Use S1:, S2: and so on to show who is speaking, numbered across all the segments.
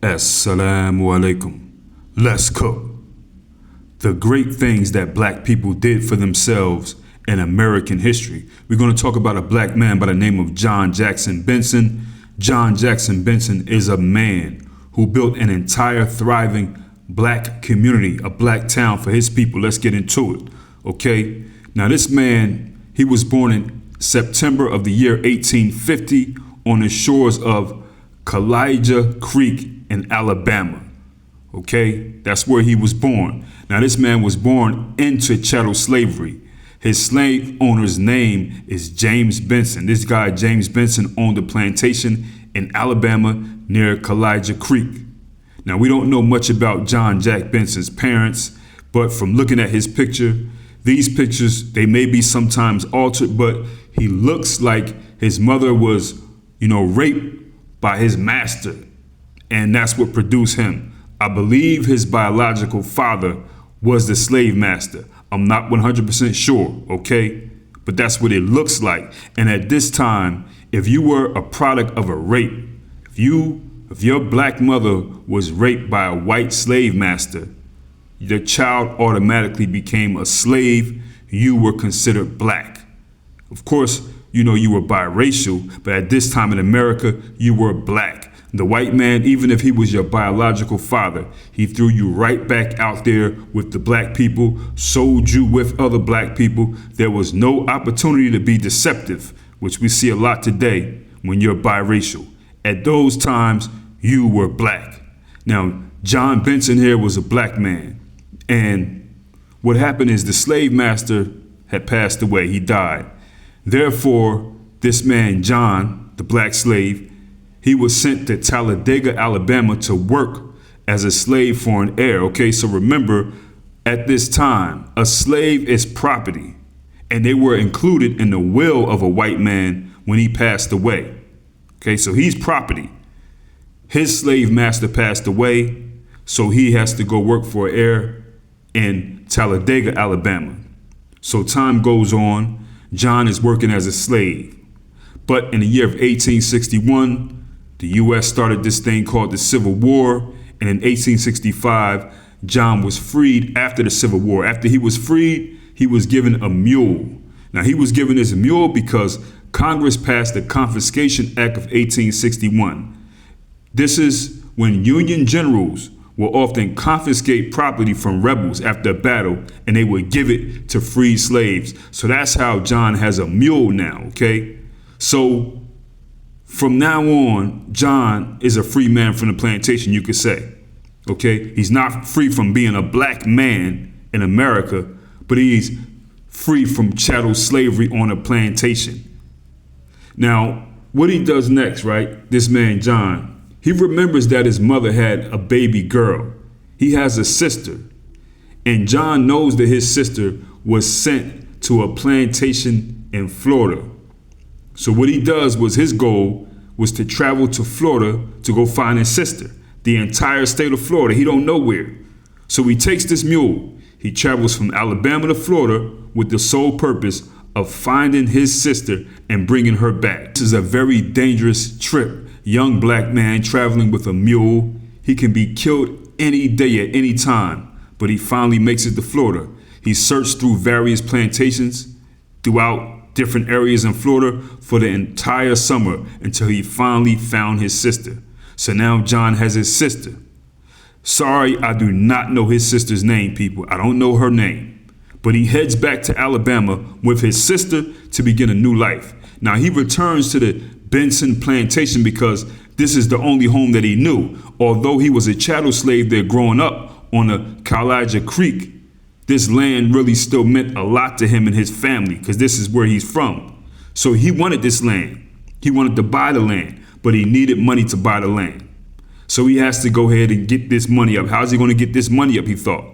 S1: Assalamu alaikum. Let's cook. The great things that black people did for themselves in American history. We're going to talk about a black man by the name of John Jackson Benson. John Jackson Benson is a man who built an entire thriving black community, a black town for his people. Let's get into it. Okay. Now this man, he was born in September of the year 1850 on the shores of Callija Creek in Alabama. Okay, that's where he was born. Now this man was born into chattel slavery. His slave owner's name is James Benson. This guy, James Benson, owned a plantation in Alabama near Callija Creek. Now we don't know much about John Jack Benson's parents, but from looking at his picture, these pictures, they may be sometimes altered, but he looks like his mother was, raped by his master. And that's what produced him. I believe his biological father was the slave master. I'm not 100% sure, okay? But that's what it looks like. And at this time, if you were a product of a rape, if your black mother was raped by a white slave master, your child automatically became a slave. You were considered black. Of course, you were biracial, but at this time in America, you were black. The white man, even if he was your biological father, he threw you right back out there with the black people, sold you with other black people. There was no opportunity to be deceptive, which we see a lot today when you're biracial. At those times, you were black. Now, John Benson here was a black man. And what happened is the slave master had passed away. He died. Therefore, this man, John, the black slave, he was sent to Talladega, Alabama to work as a slave for an heir. Okay, so remember, at this time, a slave is property, and they were included in the will of a white man when he passed away. Okay, so he's property. His slave master passed away, so he has to go work for an heir in Talladega, Alabama. So time goes on. John is working as a slave. But in the year of 1861, the U.S. started this thing called the Civil War, and in 1865, John was freed after the Civil War. After he was freed, he was given a mule. Now, he was given this mule because Congress passed the Confiscation Act of 1861. This is when Union generals will often confiscate property from rebels after a battle, and they would give it to free slaves. So that's how John has a mule now, okay? So from now on, John is a free man from the plantation, you could say. Okay? He's not free from being a black man in America, but he's free from chattel slavery on a plantation. Now, what he does next, right? This man, John, he remembers that his mother had a baby girl. He has a sister. And John knows that his sister was sent to a plantation in Florida. So what he does was his goal was to travel to Florida to go find his sister. The entire state of Florida, he don't know where. So he takes this mule. He travels from Alabama to Florida with the sole purpose of finding his sister and bringing her back. This is a very dangerous trip. Young black man traveling with a mule. He can be killed any day at any time, but he finally makes it to Florida. He searched through various plantations throughout different areas in Florida for the entire summer until he finally found his sister. So now John has his sister. Sorry, I do not know his sister's name, people. I don't know her name. But he heads back to Alabama with his sister to begin a new life. Now he returns to the Benson plantation because this is the only home that he knew. Although he was a chattel slave there growing up on the Callija Creek, this land really still meant a lot to him and his family because this is where he's from. So he wanted this land. He wanted to buy the land, but he needed money to buy the land. So he has to go ahead and get this money up. How's he going to get this money up, he thought.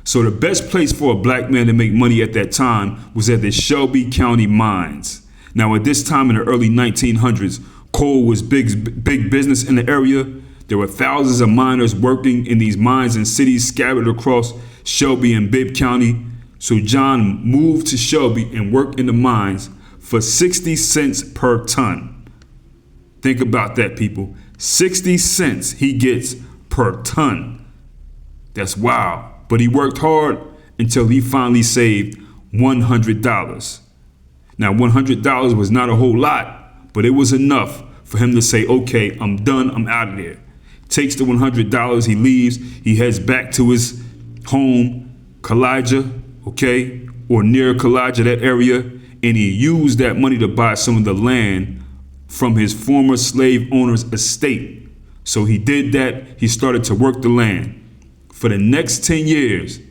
S1: So the best place for a black man to make money at that time was at the Shelby County mines. Now, at this time in the early 1900s, coal was big business in the area. There were thousands of miners working in these mines in cities scattered across Shelby and Bibb County. So John moved to Shelby and worked in the mines for 60 cents per ton. Think about that, people. 60 cents he gets per ton. That's wild. But he worked hard until he finally saved $100. Now, $100 was not a whole lot, but it was enough for him to say, okay, I'm done, I'm out of there. Takes the $100, he leaves, he heads back to his home, Kalijah, okay, or near Kalijah, that area, and he used that money to buy some of the land from his former slave owner's estate. So he did that, he started to work the land. For the next 10 years,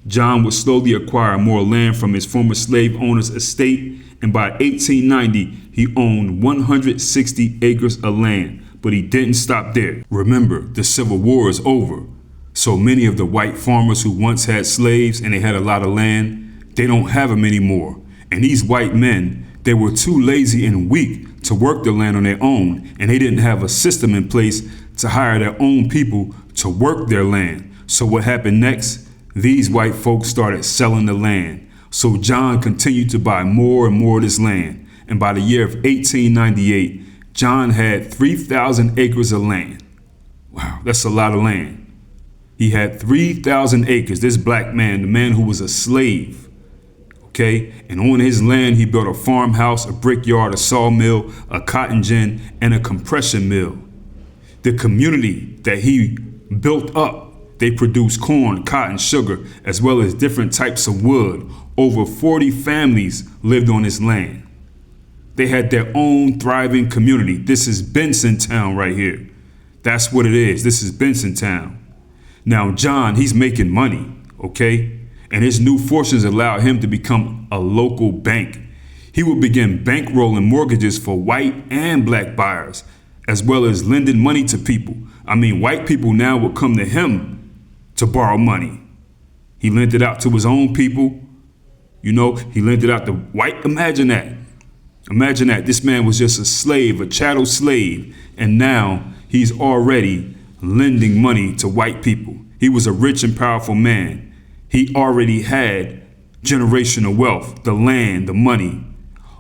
S1: John would slowly acquire more land from his former slave owner's estate, and by 1890, he owned 160 acres of land. But he didn't stop there. Remember, the Civil War is over. So many of the white farmers who once had slaves and they had a lot of land, they don't have them anymore. And these white men, they were too lazy and weak to work the land on their own, and they didn't have a system in place to hire their own people to work their land. So what happened next? These white folks started selling the land. So John continued to buy more and more of this land. And by the year of 1898, John had 3,000 acres of land. Wow, that's a lot of land. He had 3,000 acres, this black man, the man who was a slave, okay? And on his land, he built a farmhouse, a brickyard, a sawmill, a cotton gin, and a compression mill. The community that he built up, they produced corn, cotton, sugar, as well as different types of wood. Over 40 families lived on his land. They had their own thriving community. This is Bensontown right here. That's what it is. This is Bensontown. Now, John, he's making money, okay? And his new fortunes allowed him to become a local bank. He would begin bankrolling mortgages for white and black buyers, as well as lending money to people. I mean, white people now would come to him to borrow money. He lent it out to his own people. You know, he lent it out to white. Imagine that. Imagine that. This man was just a slave, a chattel slave, and now he's already lending money to white people. He was a rich and powerful man. He already had generational wealth, the land, the money.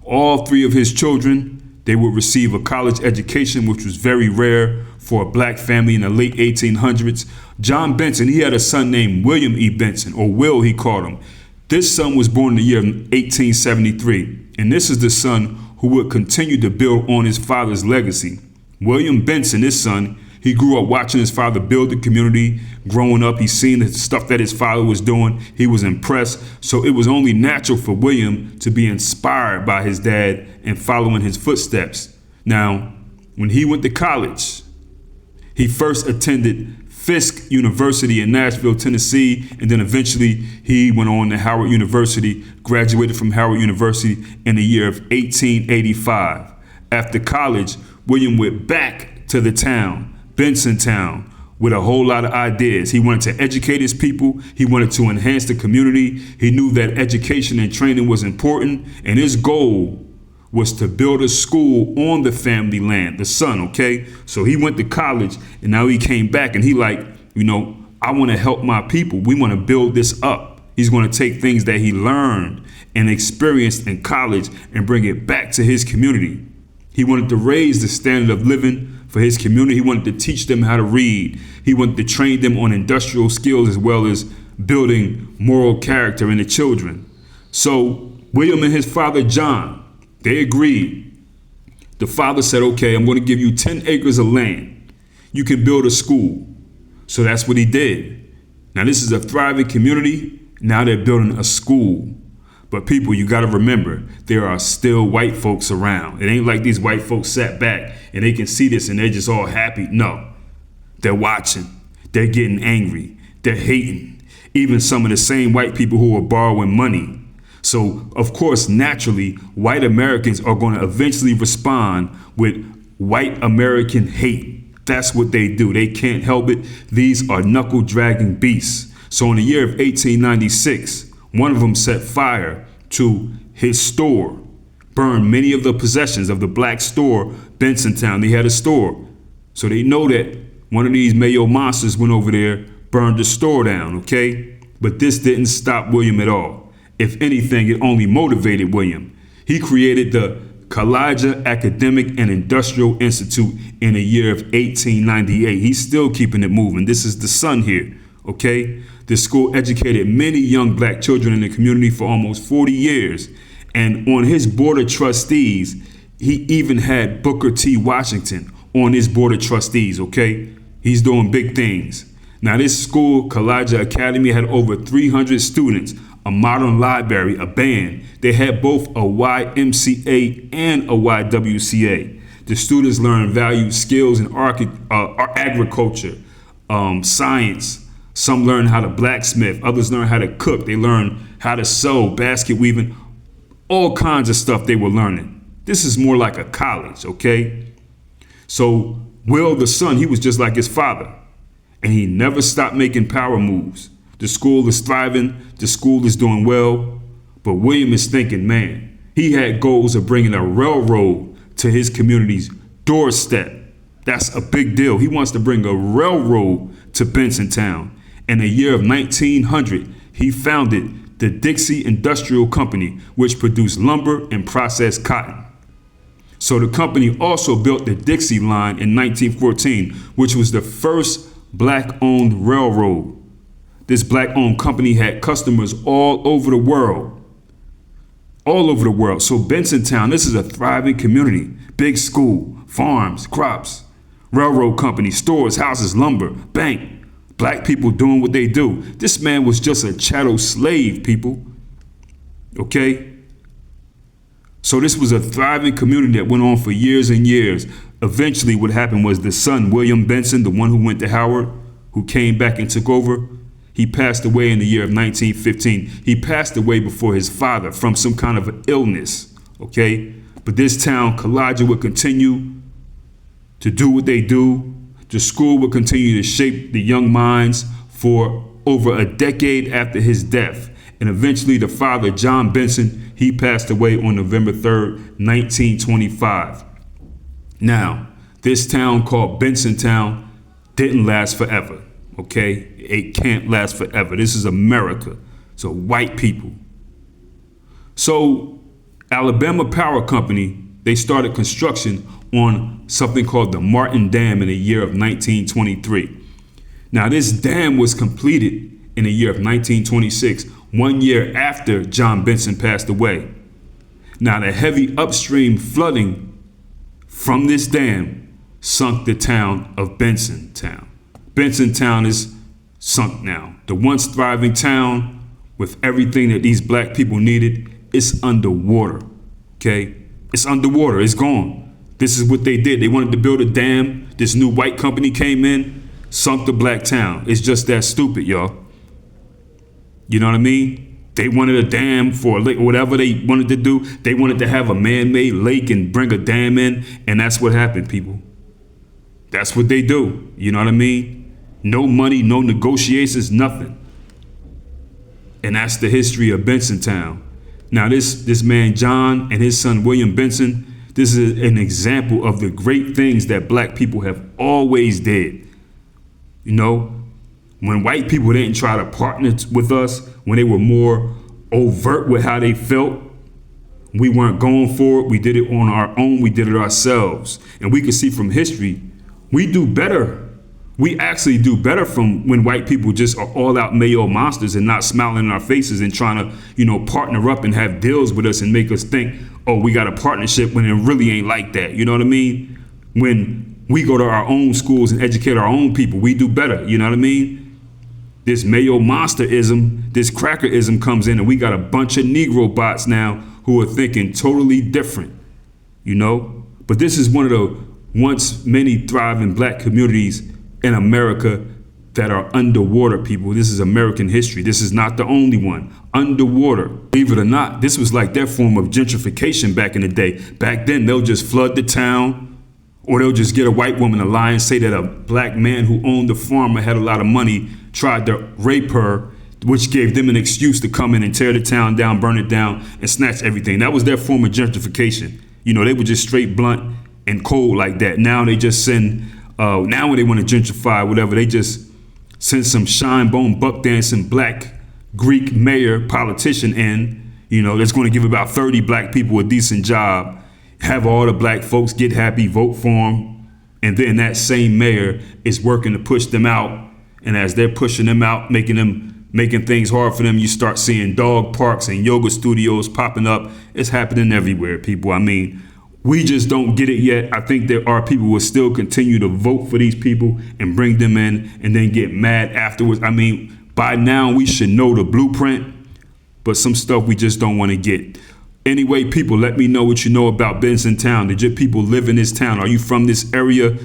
S1: All three of his children, they would receive a college education, which was very rare for a black family in the late 1800s. John Benson, he had a son named William E. Benson, or Will, he called him. This son was born in the year 1873, and this is the son who would continue to build on his father's legacy. William Benson, his son, he grew up watching his father build the community. Growing up, he seen the stuff that his father was doing. He was impressed. So it was only natural for William to be inspired by his dad and following his footsteps. Now, when he went to college, he first attended Fisk University in Nashville, Tennessee, and then eventually he went on to Howard University, graduated from Howard University in the year of 1885. After college, William went back to the town, Bensontown, with a whole lot of ideas. He wanted to educate his people. He wanted to enhance the community. He knew that education and training was important, and his goal was to build a school on the family land, the son, okay? So he went to college, and now he came back, and he like, you know, I want to help my people. We want to build this up. He's going to take things that he learned and experienced in college and bring it back to his community. He wanted to raise the standard of living for his community. He wanted to teach them how to read. He wanted to train them on industrial skills as well as building moral character in the children. So William and his father, John, they agreed. The father said, okay, I'm going to give you 10 acres of land. You can build a school. So that's what he did. Now this is a thriving community. Now they're building a school. But people, you got to remember, there are still white folks around. It ain't like these white folks sat back and they can see this and they're just all happy. No, they're watching. They're getting angry. They're hating. Even some of the same white people who are borrowing money. So, of course, naturally, white Americans are going to eventually respond with white American hate. That's what they do. They can't help it. These are knuckle-dragging beasts. So in the year of 1896, one of them set fire to his store, burned many of the possessions of the black store, Bensontown. They had a store. So they know that one of these Mayo monsters went over there, burned the store down, okay? But this didn't stop William at all. If anything, it only motivated William. He created the Kalijah Academic and Industrial Institute in the year of 1898. He's still keeping it moving. This is the son here, okay? The school educated many young black children in the community for almost 40 years. And on his board of trustees, he even had Booker T. Washington on his board of trustees, okay? He's doing big things. Now, this school, Kalijah Academy, had over 300 students, a modern library, a band. They had both a YMCA and a YWCA. The students learned valued skills in agriculture, science. Some learned how to blacksmith. Others learned how to cook. They learned how to sew, basket weaving, all kinds of stuff they were learning. This is more like a college, okay? So Will, the son, he was just like his father, and he never stopped making power moves. The school is thriving, the school is doing well, but William is thinking, man, he had goals of bringing a railroad to his community's doorstep. That's a big deal. He wants to bring a railroad to Bensontown. In the year of 1900, he founded the Dixie Industrial Company, which produced lumber and processed cotton. So the company also built the Dixie Line in 1914, which was the first black-owned railroad. This black-owned company had customers all over the world. All over the world. So Bensontown, this is a thriving community. Big school, farms, crops, railroad company, stores, houses, lumber, bank. Black people doing what they do. This man was just a chattel slave, people. Okay? So this was a thriving community that went on for years and years. Eventually what happened was the son, William Benson, the one who went to Howard, who came back and took over, he passed away in the year of 1915. He passed away before his father from some kind of an illness, okay? But this town, Kalijah, would continue to do what they do. The school would continue to shape the young minds for over a decade after his death. And eventually the father, John Benson, he passed away on November 3rd, 1925. Now, this town called Bensontown didn't last forever, okay? It can't last forever. This is America. So white people. So Alabama Power Company, they started construction on something called the Martin Dam in the year of 1923. Now, this dam was completed in the year of 1926, 1 year after John Benson passed away. Now, the heavy upstream flooding from this dam sunk the town of Bensontown. Bensontown is sunk now. The once thriving town with everything that these black people needed, it's underwater, okay? It's underwater, it's gone. This is what they did. They wanted to build a dam. This new white company came in, sunk the black town. It's just that stupid, y'all. You know what I mean? They wanted a dam for a lake, whatever they wanted to do. They wanted to have a man-made lake and bring a dam in, and that's what happened, people. That's what they do. You know what I mean? No money, no negotiations, nothing. And that's the history of Bensontown. Now, this man, John, and his son, William Benson, this is an example of the great things that black people have always did. You know, when white people didn't try to partner with us, when they were more overt with how they felt, we weren't going for it. We did it on our own. We did it ourselves. And we can see from history, we do better. We actually do better from when white people just are all out Mayo monsters and not smiling in our faces and trying to, you know, partner up and have deals with us and make us think, oh, we got a partnership, when it really ain't like that. You know what I mean? When we go to our own schools and educate our own people, we do better. You know what I mean? This Mayo monsterism, this crackerism comes in, and we got a bunch of Negro bots now who are thinking totally different, you know? But this is one of the once many thriving black communities in America that are underwater, people. This is American history. This is not the only one. Underwater. Believe it or not, this was like their form of gentrification back in the day. Back then, they'll just flood the town, or they'll just get a white woman to lie and say that a black man who owned the farm or had a lot of money tried to rape her, which gave them an excuse to come in and tear the town down, burn it down, and snatch everything. That was their form of gentrification. You know, they were just straight blunt and cold like that. Now they just send, now when they want to gentrify, whatever, they just send some shine bone buck dancing black Greek mayor politician in, you know, that's going to give about 30 black people a decent job. have all the black folks get happy, vote for him, and then that same mayor is working to push them out. And as they're pushing them out, making things hard for them, you start seeing dog parks and yoga studios popping up. It's happening everywhere, people. I mean, we just don't get it yet. I think there are people who will still continue to vote for these people and bring them in and then get mad afterwards. I mean, by now we should know the blueprint, but some stuff we just don't want to get. Anyway, people, let me know what you know about Bensontown. Did your people live in this town? Are you from this area?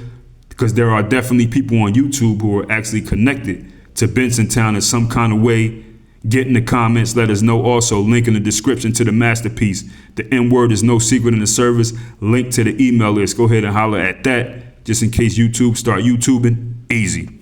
S1: Because there are definitely people on YouTube who are actually connected to Bensontown in some kind of way. Get in the comments, let us know. Also, link in the description to the masterpiece. The N-word is no secret in the service. Link to the email list. Go ahead and holler at that, just in case YouTube start YouTubing. Easy.